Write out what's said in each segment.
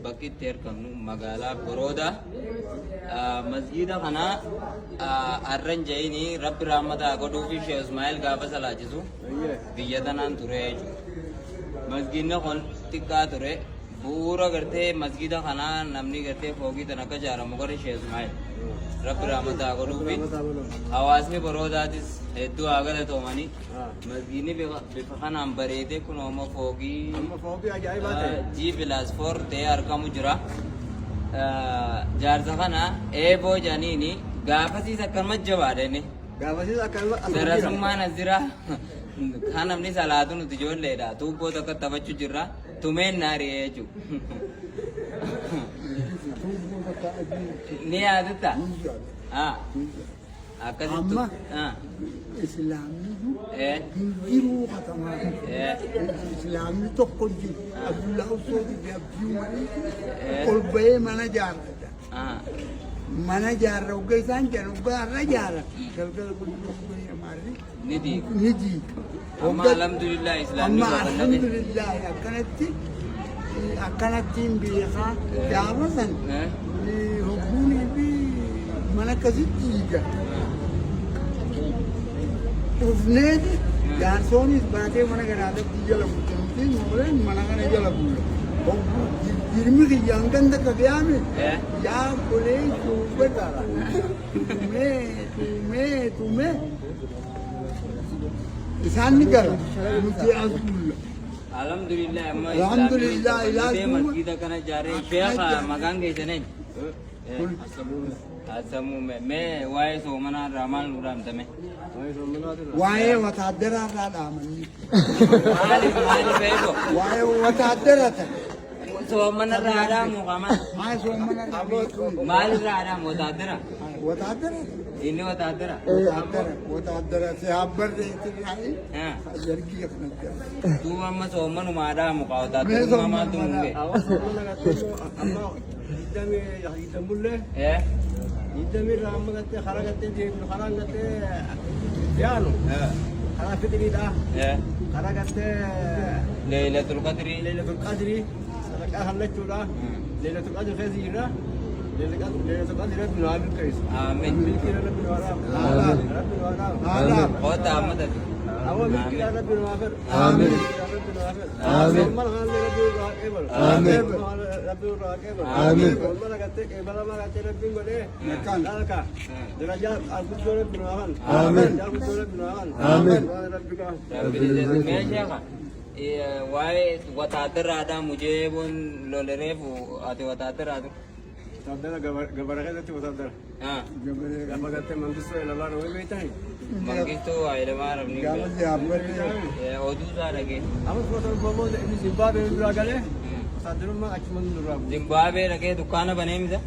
bakki itti argamnu magaalaa Boroodaa masjiida kana arran jayini rabbi rahmataa godhuu fi Sheekh Ismaa'eel gaafa salaachisu biyya tanaan ture jechuudha. Masjiidni kun xiqqaa ture. Bu'uura gartee masjiida kanaa namni gartee foogii tan akka ijaaramu godhe Sheekh Ismaa'eel rabbi rahmataa godhuu fi hawaasni Boroodaatis hedduu haa galatoomanii masjiidni bifa kanaan bareedee kun amma foogii G+4 ta'ee argamu jira. Jaarsa kana eeboo janiini gaafasiis akkanuma jabaadhani. Darasummaan as jira. Kan namni salaatu nuti ijoolleedha. Tuubboo tokko taphachuu jirra. Tumeen naarii jechuudha. Ni yaadatta? Akkasitti. Islaamni jiruu katamaa Islaamni tokko jiru Abdullaa Usooti fi Abdii ol bahee mana jaarrata. Mana jaarra ugga isaan jedhan ugga har'a jaarra galgala guddaa maarri ni diiga. Amma alhamdulillah Islaamni amma alhamdulillah akkanattiin beekaa gaafa san hogguunii fi mana akkasitti diiga. Ufneeti jaarsoonis baatee mana garaadatti jala bulchamti mooleen mana kana jala bulla. Jirmi kiyyaan ganda kabeame yaa golee suubatara. Tumee. Isaan ni gara nuti as bulla. Alhamdulillah amma Alhamdulillah Islaamni masjiida kana ijaaree Sheekh maqaan keessanii Asamu mee waa'ee soomanaa irraa maal nu dhaamtame? waa'ee wataaddaraa irraa dhaamanii. Maaliif beeku? Waa'ee wataaddaraa ta'e. Soomana irraa dhaamu qaama. Waa'ee soomana irraa beeku. Maal irraa dhaamu wataadara? Wataaddaraa. Inni wataadara? Wataaddaraa si habbarree tiraayi. Jargii kanatti. Duuba amma soomanumaa dhaamu qaa wataaddarummaa maaltu hunde? Idami ramma gatte khara gatte jeebnu khara gatte yaanu khara fitri da khara gatte Laylatul Qadri sadaqa halachuu da Laylatul Qadri khazira Laylatul Qadri rabbi naabil kais Amin. milki rabbi wara rabbi wara Qota amada. awa milki rabbi wafir Amin. rabbi wafir Amin. mal hal rabbi raqibal Amin. rabbi raqibal Amin. mal gatte kebala mal gatte rabbi gode Mekan. dalka derajat al-qudus rabbi wafir Amin. al-qudus rabbi wafir Amin. rabbi ka Mee Sheekha waa'ee wataadaraadhaa mujeeboon lolereefu ati wataadaraatu. Sadara gabara keessatti wasaadara. Gaba gattee mangistuu ilaallaa roobee beektaani. Mangistuu Hayilamaariyaam ni Gaafa si habbarree. oduu isaa dhagee. Amma fudhatan bomoo inni Zimbaabbee duraa galee saddarummaa achuma duraa bu'u. Zimbaabbee dhagee dukkaana banee misa?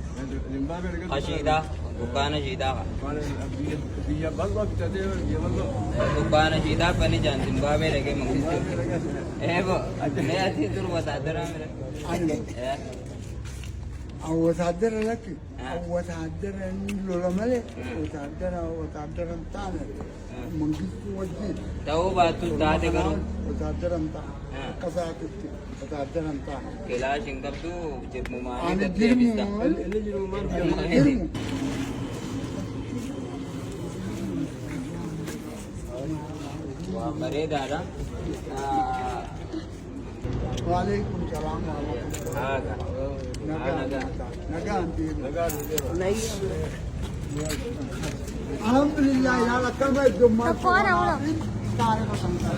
Zimbaabbee dhagee. Hashiidhaa dukkaana shiidhaa qaba. Biyya bal'oo bitatee biyya bal'oo. Dukkaana shiidhaa bani jaan Zimbaabbee dhagee mangistuu. Eebo mee ati dur wataadaraa mira? wataadara laki wataadara lola malee wataadara hin taane mangistuu wajjin Ta'uu baattu taate garuu wataadara hin taane akka isaatitti wataadara hin taane. kilaash hin qabdu jirmumaanii Ani deddeebista. Inni jiru maal jirmu. Waan bareedaadha. Waalaikum salaam wa rahmatullahi. Haga. Nagaan alhamdulillah yaala kama jummaa Kora ulo. taare ko samta